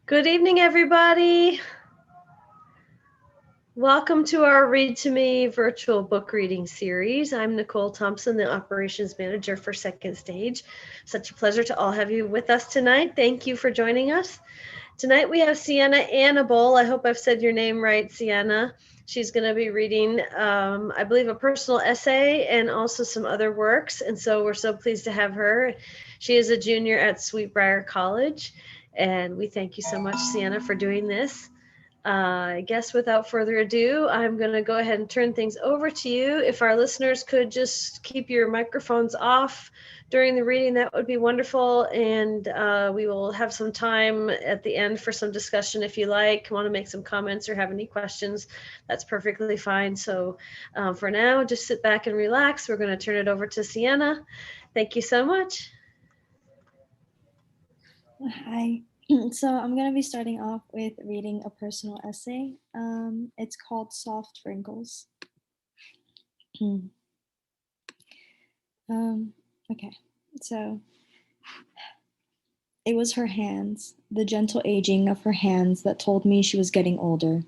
Good evening, everybody. Welcome to our Read to Me virtual book reading series. I'm Nicole Thompson, the Operations Manager for Second Stage. Such a pleasure to all have you with us tonight. Thank you for joining us. Tonight we have Siena Annable. I hope I've said your name right, Siena. She's going to be reading, I believe, a personal essay and also some other works. And so we're so pleased to have her. She is a junior at Sweet Briar College. And we thank you so much, Siena, for doing this. I guess without further ado, I'm going to go ahead and turn things over to you. If our listeners could just keep your microphones off during the reading, that would be wonderful. And we will have some time at the end for some discussion if you like, want to make some comments or have any questions. That's perfectly fine. So for now, just sit back and relax. We're going to turn it over to Siena. Thank you so much. Hi. So I'm going to be starting off with reading a personal essay. It's called Soft Wrinkles. Okay, so it was her hands, the gentle aging of her hands that told me she was getting older.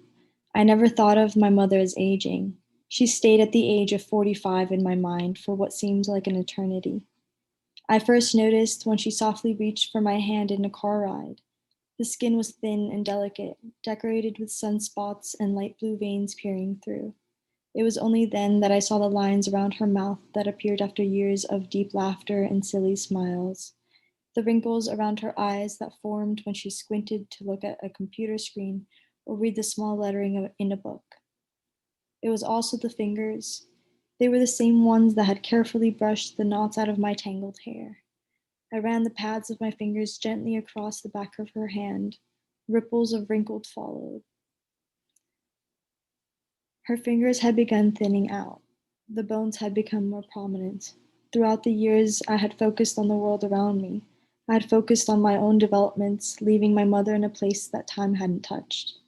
I never thought of my mother as aging. She stayed at the age of 45 in my mind for what seemed like an eternity. I first noticed when she softly reached for my hand in a car ride. The skin was thin and delicate, decorated with sunspots and light blue veins peering through. It was only then that I saw the lines around her mouth that appeared after years of deep laughter and silly smiles, the wrinkles around her eyes that formed when she squinted to look at a computer screen or read the small lettering in a book. It was also the fingers. They were the same ones that had carefully brushed the knots out of my tangled hair. I ran the pads of my fingers gently across the back of her hand. Ripples of wrinkled followed. Her fingers had begun thinning out. The bones had become more prominent. Throughout the years, I had focused on the world around me. I had focused on my own developments, leaving my mother in a place that time hadn't touched.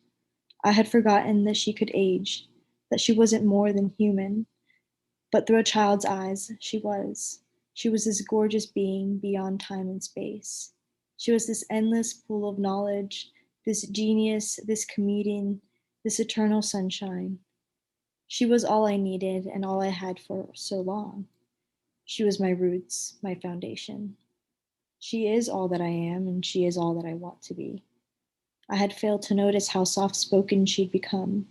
I had forgotten that she could age, that she wasn't more than human. But through a child's eyes, she was. She was this gorgeous being beyond time and space. She was this endless pool of knowledge, this genius, this comedian, this eternal sunshine. She was all I needed and all I had for so long. She was my roots, my foundation. She is all that I am, and she is all that I want to be. I had failed to notice how soft spoken she'd become,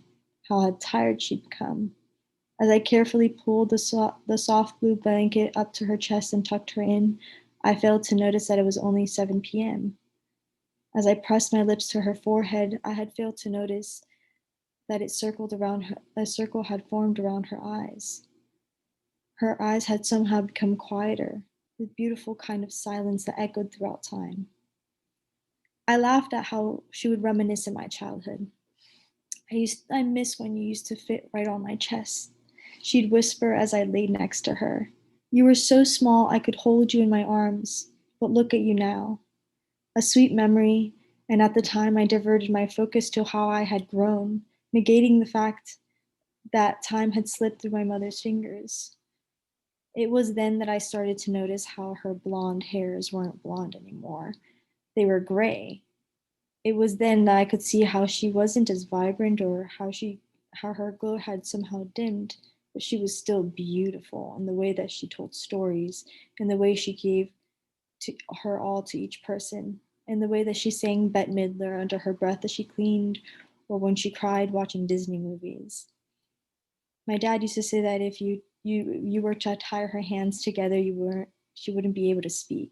how tired she'd become. As I carefully pulled the soft blue blanket up to her chest and tucked her in, I failed to notice that it was only 7 p.m. As I pressed my lips to her forehead, I had failed to notice that a circle had formed around her eyes. Her eyes had somehow become quieter, with beautiful kind of silence that echoed throughout time. I laughed at how she would reminisce in my childhood. I miss when you used to fit right on my chest. She'd whisper as I laid next to her. You were so small I could hold you in my arms, but look at you now. A sweet memory, and at the time I diverted my focus to how I had grown, negating the fact that time had slipped through my mother's fingers. It was then that I started to notice how her blonde hairs weren't blonde anymore. They were gray. It was then that I could see how she wasn't as vibrant or how her glow had somehow dimmed, but she was still beautiful in the way that she told stories, in the way she gave to her all to each person, in the way that she sang Bette Midler under her breath as she cleaned, or when she cried watching Disney movies. My dad used to say that if you were to tie her hands together, she wouldn't be able to speak.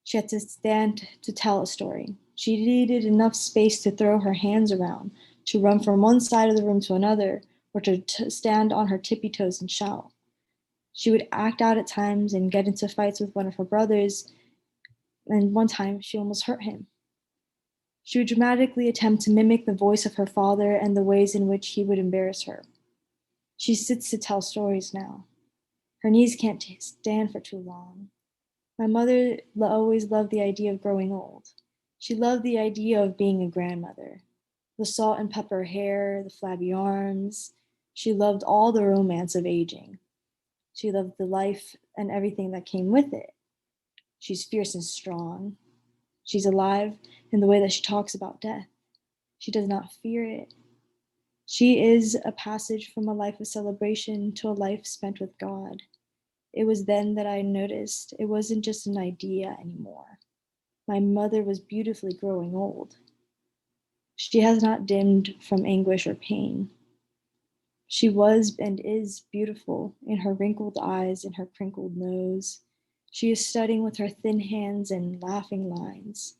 She had to stand to tell a story. She needed enough space to throw her hands around, to run from one side of the room to another, or to stand on her tippy toes and shout. She would act out at times and get into fights with one of her brothers, and one time she almost hurt him. She would dramatically attempt to mimic the voice of her father and the ways in which he would embarrass her. She sits to tell stories now. Her knees can't stand for too long. My mother always loved the idea of growing old. She loved the idea of being a grandmother. The salt and pepper hair, the flabby arms. She loved all the romance of aging. She loved the life and everything that came with it. She's fierce and strong. She's alive in the way that she talks about death. She does not fear it. She is a passage from a life of celebration to a life spent with God. It was then that I noticed it wasn't just an idea anymore. My mother was beautifully growing old. She has not dimmed from anguish or pain. She was and is beautiful in her wrinkled eyes and her crinkled nose. She is studying with her thin hands and laughing lines.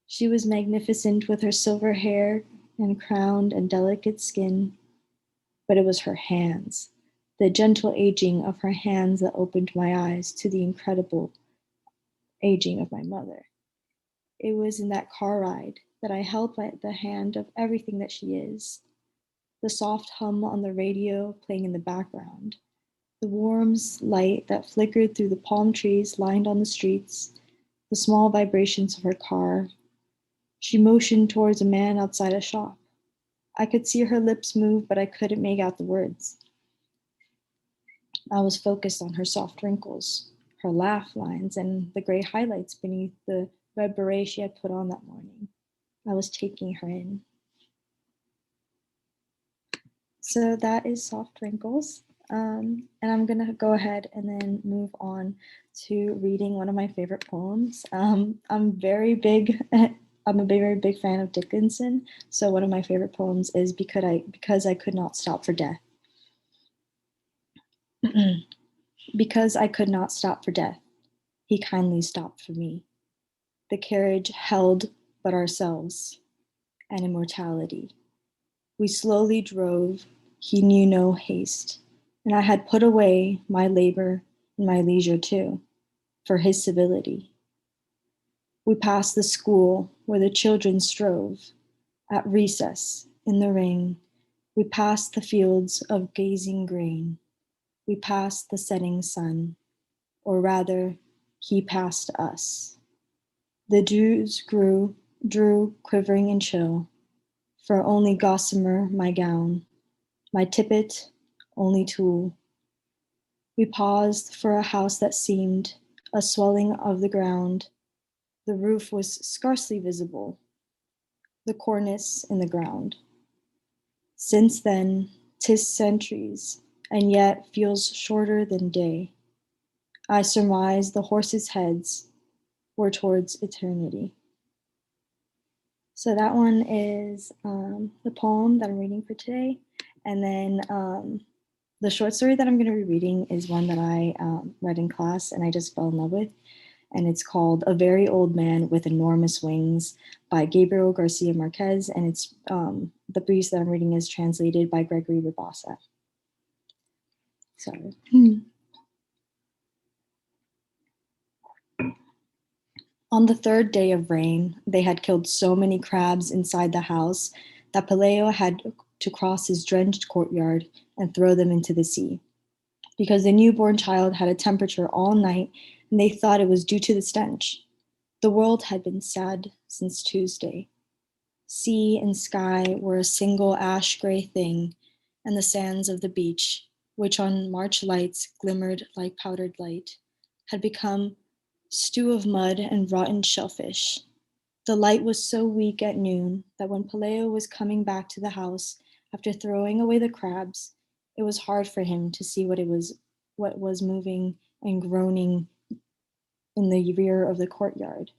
She was magnificent with her silver hair and crowned and delicate skin, but it was her hands, the gentle aging of her hands that opened my eyes to the incredible aging of my mother. It was in that car ride that I held by the hand of everything that she is. The soft hum on the radio playing in the background, the warm light that flickered through the palm trees lined on the streets, the small vibrations of her car. She motioned towards a man outside a shop. I could see her lips move, but I couldn't make out the words. I was focused on her soft wrinkles, her laugh lines, and the gray highlights beneath the red beret she had put on that morning. I was taking her in. So that is Soft Wrinkles. And I'm going to go ahead and then move on to reading one of my favorite poems. I'm very big. I'm a very big fan of Dickinson. So one of my favorite poems is Because I Could Not Stop for Death. Because I could not stop for death, he kindly stopped for me. The carriage held but ourselves and immortality. We slowly drove, he knew no haste, and I had put away my labor and my leisure too, for his civility. We passed the school where the children strove. At recess, in the ring, we passed the fields of gazing grain. We passed the setting sun, or rather, he passed us. The dews drew quivering and chill, for only gossamer my gown, my tippet, only tulle. We paused for a house that seemed a swelling of the ground. The roof was scarcely visible, the cornice in the ground. Since then, 'tis centuries, and yet feels shorter than day. I surmise the horses' heads were towards eternity. So that one is the poem that I'm reading for today. And then the short story that I'm going to be reading is one that I read in class and I just fell in love with. And it's called A Very Old Man with Enormous Wings by Gabriel Garcia Marquez. And it's the piece that I'm reading is translated by Gregory Rabassa. Sorry. On the third day of rain, they had killed so many crabs inside the house that Peleo had to cross his drenched courtyard and throw them into the sea. Because the newborn child had a temperature all night, and they thought it was due to the stench. The world had been sad since Tuesday. Sea and sky were a single ash-gray thing, and the sands of the beach, which on March lights glimmered like powdered light, had become stew of mud and rotten shellfish. The light was so weak at noon that when Peleo was coming back to the house after throwing away the crabs, it was hard for him to see what was moving and groaning in the rear of the courtyard.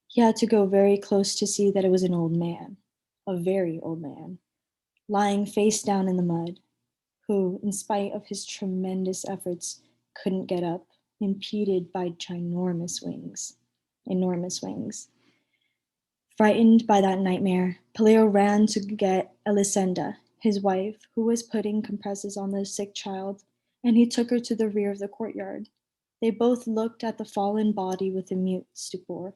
He had to go very close to see that it was an old man, a very old man, lying face down in the mud, who, in spite of his tremendous efforts, couldn't get up, impeded by ginormous wings, enormous wings. Frightened by that nightmare, Peleo ran to get Elisenda, his wife, who was putting compresses on the sick child, and he took her to the rear of the courtyard. They both looked at the fallen body with a mute stupor.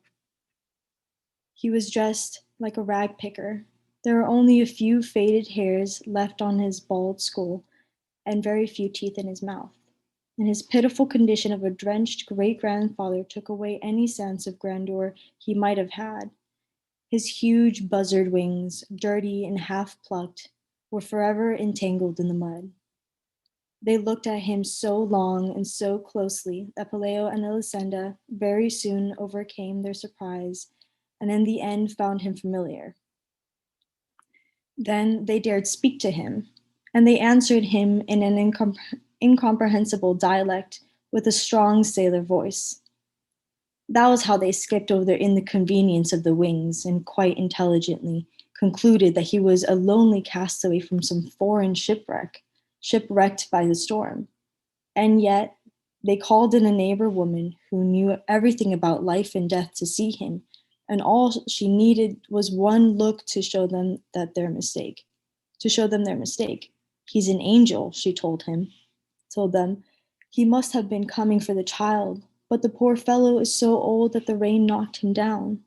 He was dressed like a rag picker. There were only a few faded hairs left on his bald skull, and very few teeth in his mouth. And his pitiful condition of a drenched great-grandfather took away any sense of grandeur he might have had. His huge buzzard wings, dirty and half-plucked, were forever entangled in the mud. They looked at him so long and so closely that Peleo and Elisenda very soon overcame their surprise and in the end found him familiar. Then they dared speak to him, and they answered him in an incomprehensible dialect with a strong sailor voice. That was how they skipped over the inconvenience of the wings and quite intelligently concluded that he was a lonely castaway from some foreign shipwrecked by the storm. And yet, they called in a neighbor woman who knew everything about life and death to see him, and all she needed was one look to show them their mistake. He's an angel, she told them. He must have been coming for the child, but the poor fellow is so old that the rain knocked him down.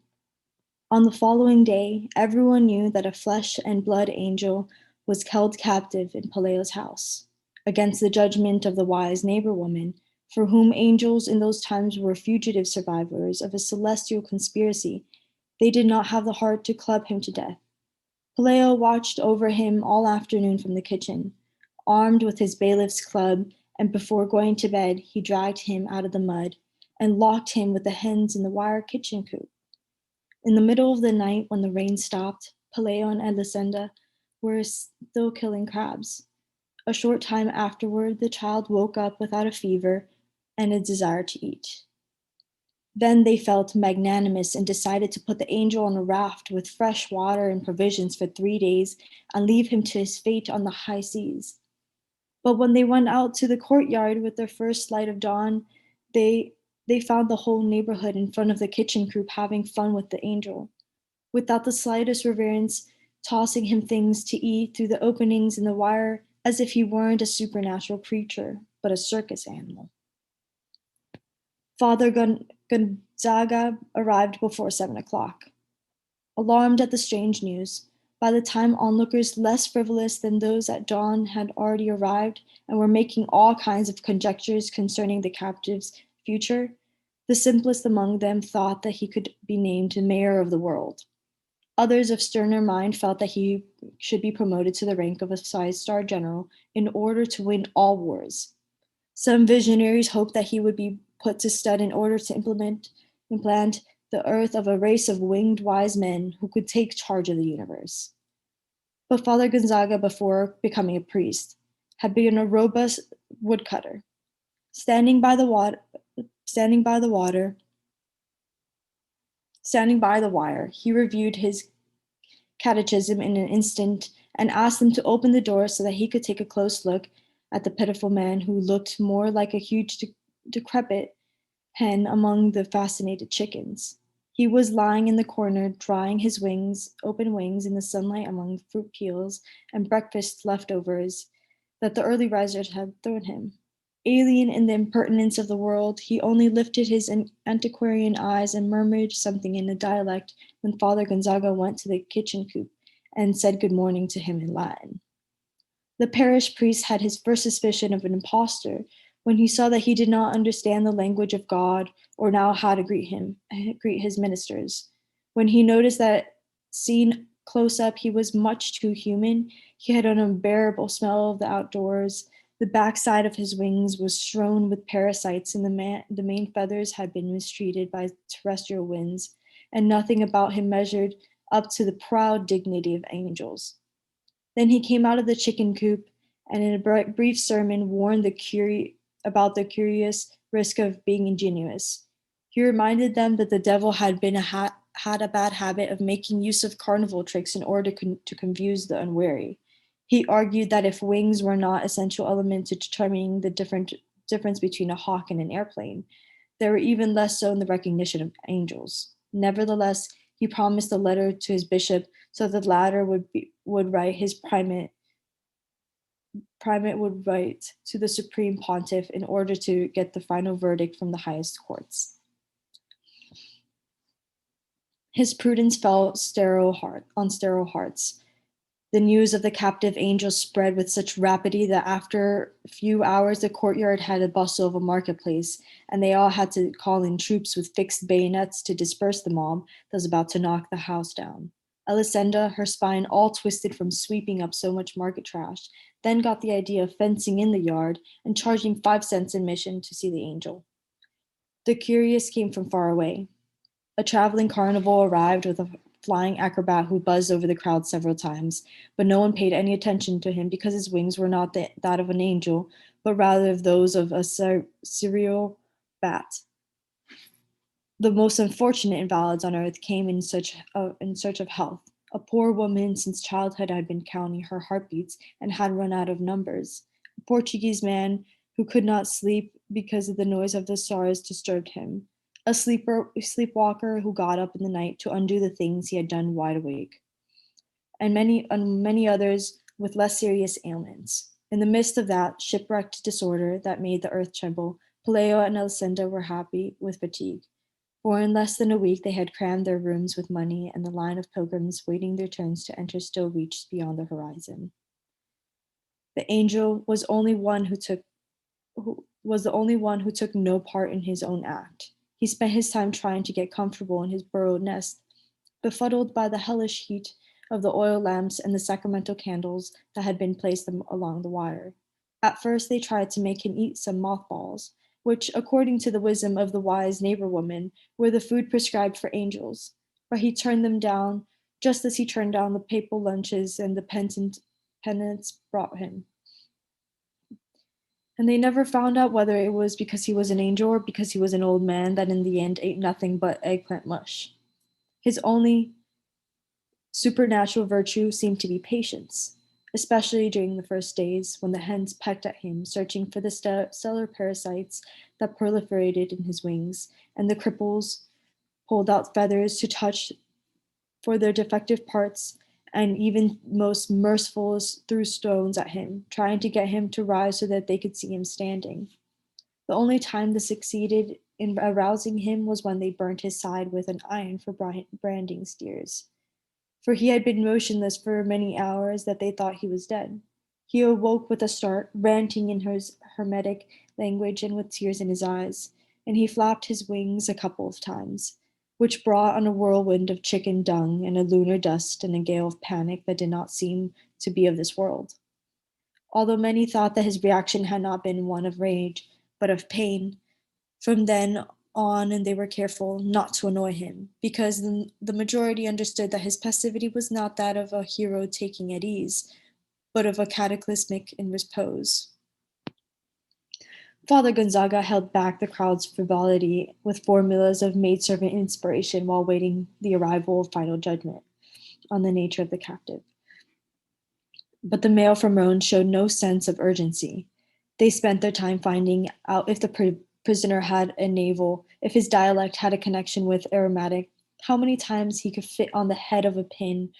On the following day, everyone knew that a flesh and blood angel was held captive in Paleo's house, against the judgment of the wise neighbor woman, for whom angels in those times were fugitive survivors of a celestial conspiracy. They did not have the heart to club him to death. Paleo watched over him all afternoon from the kitchen, armed with his bailiff's club, and before going to bed, he dragged him out of the mud and locked him with the hens in the wire kitchen coop. In the middle of the night, when the rain stopped, Paleo and Elisenda were still killing crabs. A short time afterward, the child woke up without a fever and a desire to eat. Then they felt magnanimous and decided to put the angel on a raft with fresh water and provisions for 3 days and leave him to his fate on the high seas. But when they went out to the courtyard with their first light of dawn, they they found the whole neighborhood in front of the kitchen coop having fun with the angel, without the slightest reverence, tossing him things to eat through the openings in the wire as if he weren't a supernatural creature, but a circus animal. Father Gonzaga arrived before 7 o'clock. Alarmed at the strange news, by the time onlookers less frivolous than those at dawn had already arrived and were making all kinds of conjectures concerning the captive's future, the simplest among them thought that he could be named mayor of the world. Others of sterner mind felt that he should be promoted to the rank of a 5-star general in order to win all wars. Some visionaries hoped that he would be put to stud in order to implant the earth of a race of winged wise men who could take charge of the universe. But Father Gonzaga, before becoming a priest, had been a robust woodcutter. Standing by the wire, he reviewed his catechism in an instant and asked them to open the door so that he could take a close look at the pitiful man who looked more like a huge decrepit hen among the fascinated chickens. He was lying in the corner, drying his open wings in the sunlight among fruit peels and breakfast leftovers that the early risers had thrown him. Alien in the impertinence of the world, he only lifted his antiquarian eyes and murmured something in a dialect when Father Gonzaga went to the kitchen coop and said good morning to him in Latin. The parish priest had his first suspicion of an impostor when he saw that he did not understand the language of God or know how to greet his ministers. When he noticed that, seen close up, he was much too human, he had an unbearable smell of the outdoors. The backside of his wings was strewn with parasites, and the main feathers had been mistreated by terrestrial winds, and nothing about him measured up to the proud dignity of angels. Then he came out of the chicken coop and in a brief sermon warned about the curious risk of being ingenious. He reminded them that the devil had a bad habit of making use of carnival tricks in order to confuse the unwary. He argued that if wings were not essential elements to determining the difference between a hawk and an airplane, they were even less so in the recognition of angels. Nevertheless, he promised a letter to his bishop so that the latter would write his primate would write to the supreme pontiff in order to get the final verdict from the highest courts. His prudence fell on sterile hearts. The news of the captive angel spread with such rapidity that after a few hours the courtyard had a bustle of a marketplace, and they all had to call in troops with fixed bayonets to disperse the mob that was about to knock the house down. Elisenda, her spine all twisted from sweeping up so much market trash, then got the idea of fencing in the yard and charging 5 cents admission to see the angel. The curious came from far away. A traveling carnival arrived with a flying acrobat who buzzed over the crowd several times, but no one paid any attention to him because his wings were not that of an angel, but rather those of a serial bat. The most unfortunate invalids on earth came in search of health. A poor woman since childhood had been counting her heartbeats and had run out of numbers. A Portuguese man who could not sleep because of the noise of the stars disturbed him. Sleepwalker who got up in the night to undo the things he had done wide awake, and many others with less serious ailments. In the midst of that shipwrecked disorder that made the earth tremble, Paleo and Elisenda were happy with fatigue. For in less than a week they had crammed their rooms with money, and the line of pilgrims waiting their turns to enter still reached beyond the horizon. The angel was the only one who took no part in his own act. He spent his time trying to get comfortable in his burrowed nest, befuddled by the hellish heat of the oil lamps and the sacramental candles that had been placed along the wire. At first they tried to make him eat some mothballs, which, according to the wisdom of the wise neighbor woman, were the food prescribed for angels. But he turned them down, just as he turned down the papal lunches and the penance brought him. And they never found out whether it was because he was an angel or because he was an old man that in the end ate nothing but eggplant mush. His only supernatural virtue seemed to be patience, especially during the first days when the hens pecked at him, searching for the stellar parasites that proliferated in his wings, and the cripples pulled out feathers to touch for their defective parts, and even most mercifuls threw stones at him, trying to get him to rise so that they could see him standing. The only time this succeeded in arousing him was when they burnt his side with an iron for branding steers, for he had been motionless for many hours that they thought he was dead. He awoke with a start, ranting in his hermetic language and with tears in his eyes, and he flapped his wings a couple of times, which brought on a whirlwind of chicken dung and a lunar dust and a gale of panic that did not seem to be of this world. Although many thought that his reaction had not been one of rage, but of pain, from then on and they were careful not to annoy him, because the majority understood that his passivity was not that of a hero taking at ease, but of a cataclysmic in repose. Father Gonzaga held back the crowd's frivolity with formulas of maidservant inspiration while waiting the arrival of final judgment on the nature of the captive. But the mail from Rome showed no sense of urgency. They spent their time finding out if the prisoner had a navel, if his dialect had a connection with aromatic, how many times he could fit on the head of a pin,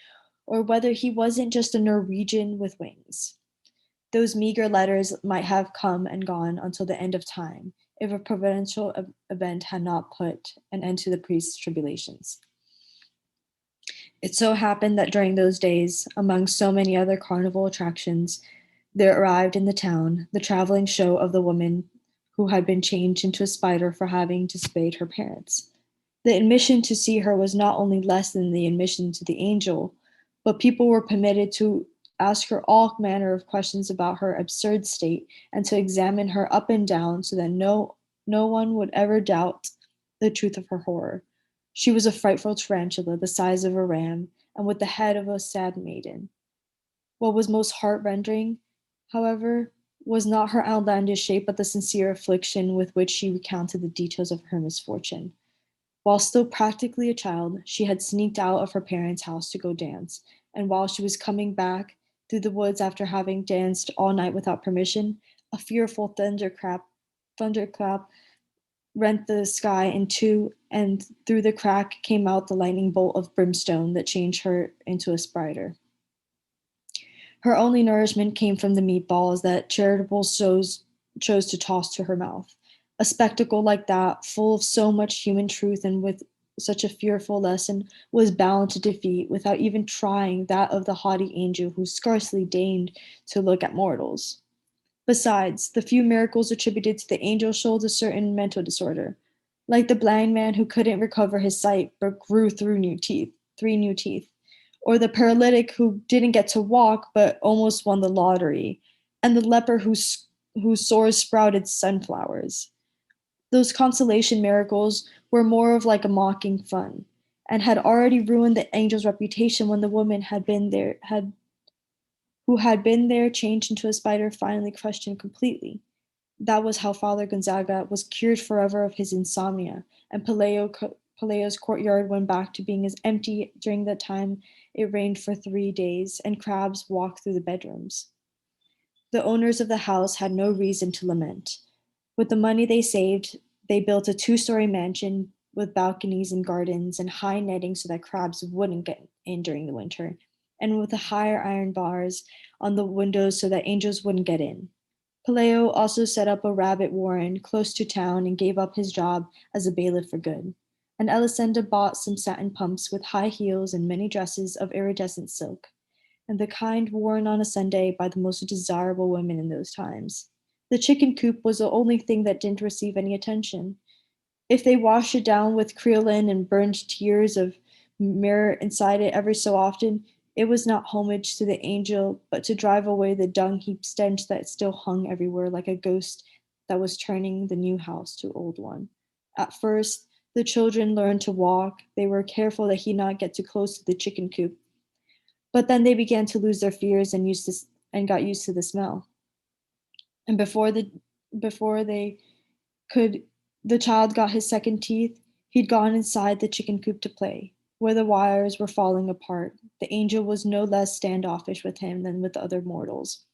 or whether he wasn't just a Norwegian with wings. Those meager letters might have come and gone until the end of time, if a providential event had not put an end to the priest's tribulations. It so happened that during those days, among so many other carnival attractions, there arrived in the town the traveling show of the woman who had been changed into a spider for having disobeyed her parents. The admission to see her was not only less than the admission to the angel, but people were permitted to ask her all manner of questions about her absurd state and to examine her up and down so that no one would ever doubt the truth of her horror. She was a frightful tarantula the size of a ram and with the head of a sad maiden. What was most heart-rending, however, was not her outlandish shape, but the sincere affliction with which she recounted the details of her misfortune. While still practically a child, she had sneaked out of her parents' house to go dance, and while she was coming back through the woods after having danced all night without permission, a fearful thunderclap rent the sky in two, and through the crack came out the lightning bolt of brimstone that changed her into a spider. Her only nourishment came from the meatballs that charitable souls chose to toss to her mouth. A spectacle like that, full of so much human truth and with such a fearful lesson, was bound to defeat, without even trying, that of the haughty angel who scarcely deigned to look at mortals. Besides, the few miracles attributed to the angel showed a certain mental disorder, like the blind man who couldn't recover his sight but grew through 3 new teeth, or the paralytic who didn't get to walk but almost won the lottery, and the leper whose sores sprouted sunflowers. Those consolation miracles were more of like a mocking fun, and had already ruined the angel's reputation when the woman who had been there changed into a spider finally crushed him completely. That was how Father Gonzaga was cured forever of his insomnia, and Palaio's courtyard went back to being as empty during the time it rained for 3 days, and crabs walked through the bedrooms. The owners of the house had no reason to lament. With the money they saved, they built a 2-story mansion with balconies and gardens and high netting so that crabs wouldn't get in during the winter, and with the higher iron bars on the windows so that angels wouldn't get in. Palaio also set up a rabbit warren close to town and gave up his job as a bailiff for good. And Elisenda bought some satin pumps with high heels and many dresses of iridescent silk, and the kind worn on a Sunday by the most desirable women in those times. The chicken coop was the only thing that didn't receive any attention. If they washed it down with creolin and burned tears of mirror inside it every so often, it was not homage to the angel, but to drive away the dung heap stench that still hung everywhere like a ghost that was turning the new house to old one. At first, the children learned to walk. They were careful that he not get too close to the chicken coop. But then they began to lose their fears and got used to the smell. And before they could the child got his second teeth, he'd gone inside the chicken coop to play, where the wires were falling apart. The angel was no less standoffish with him than with other mortals,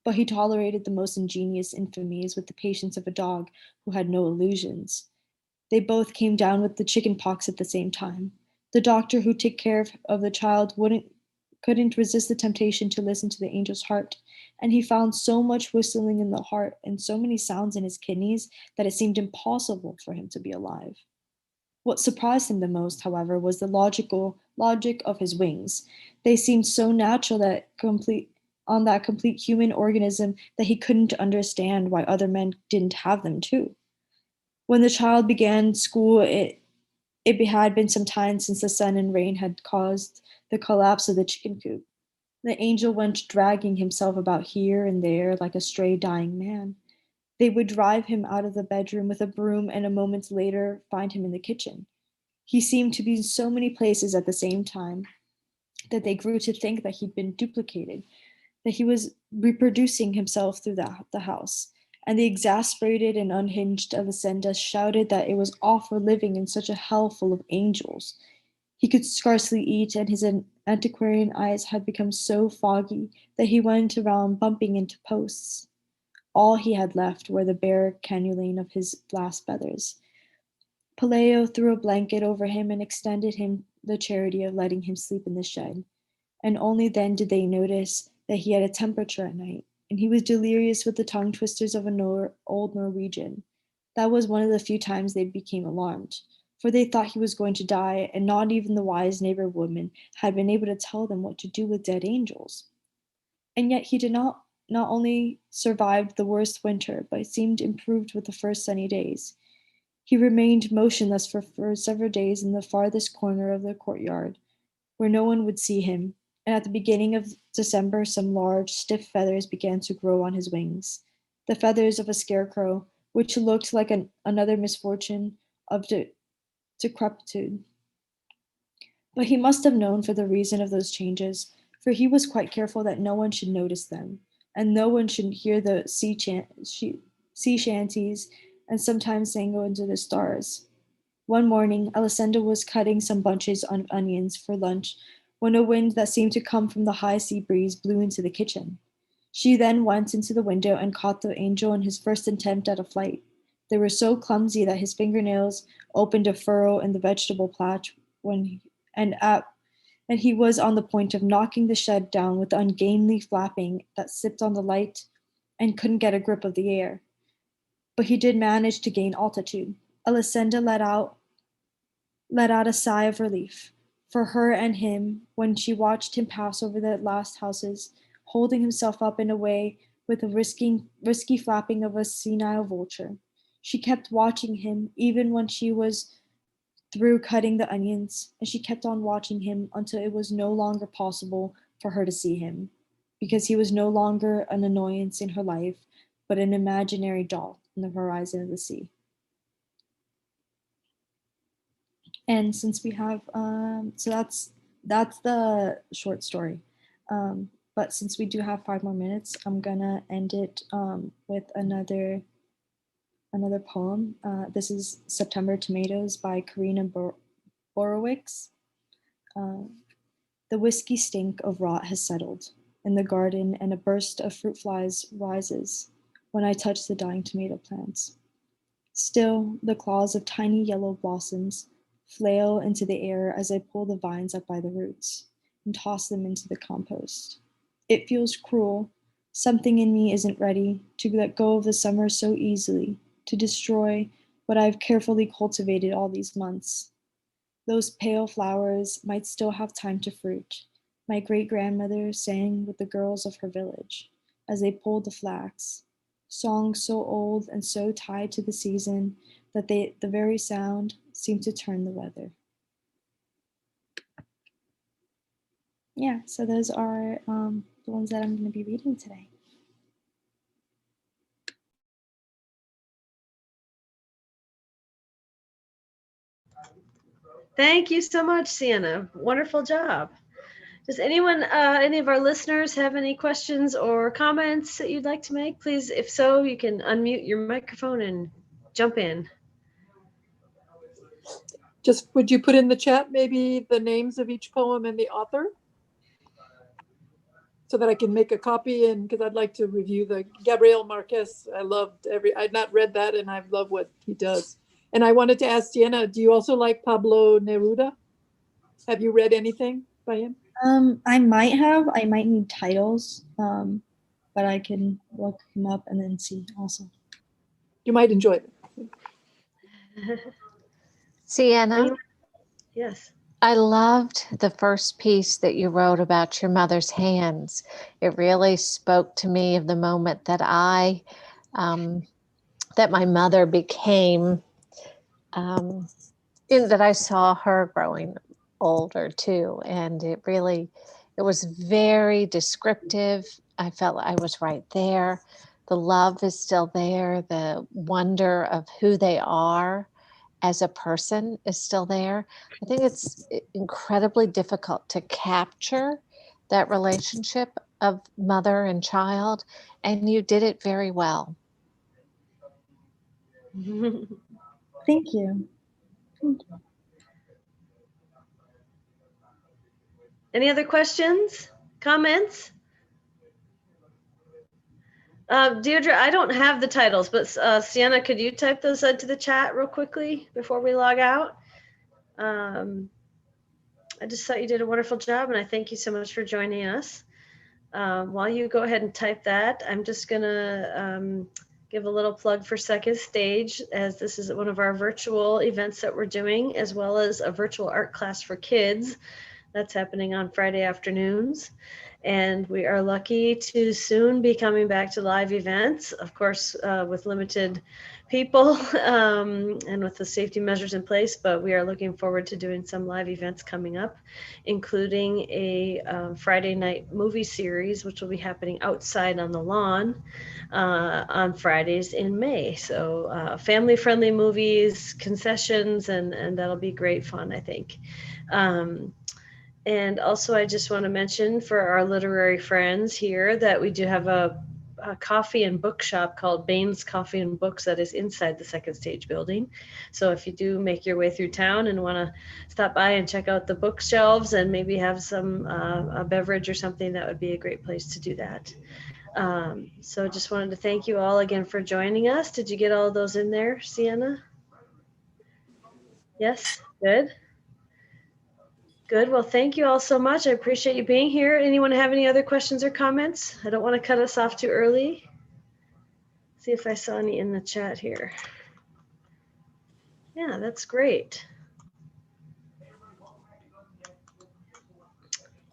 but he tolerated the most ingenious infamies with the patience of a dog who had no illusions. They both came down with the chicken pox at the same time. The doctor who took care of the child wouldn't couldn't resist the temptation to listen to the angel's heart, and he found so much whistling in the heart and so many sounds in his kidneys that it seemed impossible for him to be alive. What surprised him the most, however, was the logical logic of his wings. They seemed so natural that complete on that complete human organism that he couldn't understand why other men didn't have them too. When the child began school, it had been some time since the sun and rain had caused the collapse of the chicken coop. The angel went dragging himself about here and there like a stray dying man. They would drive him out of the bedroom with a broom and a moment later find him in the kitchen. He seemed to be in so many places at the same time that they grew to think that he'd been duplicated, that he was reproducing himself through the house. And the exasperated and unhinged Elisenda shouted that it was awful living in such a hell full of angels. He could scarcely eat, and his antiquarian eyes had become so foggy that he went around bumping into posts. All he had left were the bare cannulae of his last feathers. Palaio threw a blanket over him and extended him the charity of letting him sleep in the shed, and only then did they notice that he had a temperature at night, and he was delirious with the tongue twisters of an old Norwegian. That was one of the few times they became alarmed, for they thought he was going to die, and not even the wise neighbor woman had been able to tell them what to do with dead angels. And yet he did not only survived the worst winter, but seemed improved with the first sunny days. He remained motionless for several days in the farthest corner of the courtyard, where no one would see him, and at the beginning of December some large, stiff feathers began to grow on his wings, the feathers of a scarecrow, which looked like another misfortune of decrepitude. But he must have known for the reason of those changes, for he was quite careful that no one should notice them, and no one should hear the sea shanties, and sometimes sang into the stars. One morning, Alessandra was cutting some bunches of onions for lunch when a wind that seemed to come from the high sea breeze blew into the kitchen. She then went into the window and caught the angel in his first attempt at a flight. They were so clumsy that his fingernails opened a furrow in the vegetable patch when he, and at and he was on the point of knocking the shed down with the ungainly flapping that sipped on the light and couldn't get a grip of the air. But he did manage to gain altitude. Elisenda let out a sigh of relief for her and him when she watched him pass over the last houses, holding himself up in a way with the risky flapping of a senile vulture. She kept watching him even when she was through cutting the onions, and she kept on watching him until it was no longer possible for her to see him, because he was no longer an annoyance in her life, but an imaginary dot on the horizon of the sea. And since we have, so that's the short story. But since we do have 5 more minutes, I'm gonna end it with another poem. This is September Tomatoes by Karina Borowicz. Uh, the whiskey stink of rot has settled in the garden, and a burst of fruit flies rises when I touch the dying tomato plants. Still, the claws of tiny yellow blossoms flail into the air as I pull the vines up by the roots and toss them into the compost. It feels cruel. Something in me isn't ready to let go of the summer so easily, to destroy what I've carefully cultivated all these months. Those pale flowers might still have time to fruit. My great grandmother sang with the girls of her village as they pulled the flax, songs so old and so tied to the season that the very sound seemed to turn the weather. Yeah, so those are the ones that I'm going to be reading today. Thank you so much, Sienna. Wonderful job. Does anyone, any of our listeners have any questions or comments that you'd like to make? Please, if so, you can unmute your microphone and jump in. Just would you put in the chat maybe the names of each poem and the author? So that I can make a copy, and because I'd like to review the Gabriel Marquez. I'd not read that, and I love what he does. And I wanted to ask Sienna, do you also like Pablo Neruda? Have you read anything by him? I might need titles, but I can look him up and then see also. You might enjoy it. Sienna? Yes. I loved the first piece that you wrote about your mother's hands. It really spoke to me of the moment that that my mother became, that I saw her growing older too. And it was very descriptive. I felt I was right there. The love is still there. The wonder of who they are as a person is still there. I think it's incredibly difficult to capture that relationship of mother and child, and you did it very well. Thank you. Any other questions, comments? Deirdre, I don't have the titles, but Sienna, could you type those into the chat real quickly before we log out? I just thought you did a wonderful job, and I thank you so much for joining us. While you go ahead and type that, I'm just going to give a little plug for Second Stage, as this is one of our virtual events that we're doing, as well as a virtual art class for kids that's happening on Friday afternoons. And we are lucky to soon be coming back to live events, of course, with limited people and with the safety measures in place, but we are looking forward to doing some live events coming up, including a Friday night movie series, which will be happening outside on the lawn on Fridays in May. So family-friendly movies, concessions, and that'll be great fun, I think. And also, I just want to mention for our literary friends here that we do have a coffee and bookshop called Baines Coffee and Books that is inside the Second Stage building. So if you do make your way through town and want to stop by and check out the bookshelves and maybe have some a beverage or something, that would be a great place to do that. So just wanted to thank you all again for joining us. Did you get all those in there, Sienna? Yes, good. Good. Well, thank you all so much. I appreciate you being here. Anyone have any other questions or comments? I don't want to cut us off too early. See if I saw any in the chat here. Yeah, that's great.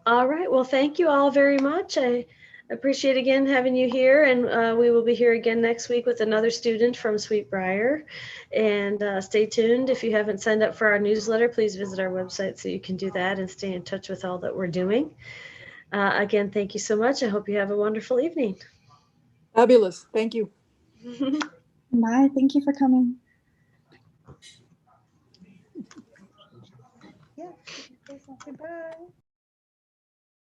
All right. Well, thank you all very much. I appreciate again having you here, and we will be here again next week with another student from Sweet Briar. And stay tuned. If you haven't signed up for our newsletter, please visit our website so you can do that and stay in touch with all that we're doing. Again, thank you so much. I hope you have a wonderful evening. Fabulous. Thank you. Bye. Thank you for coming. Bye.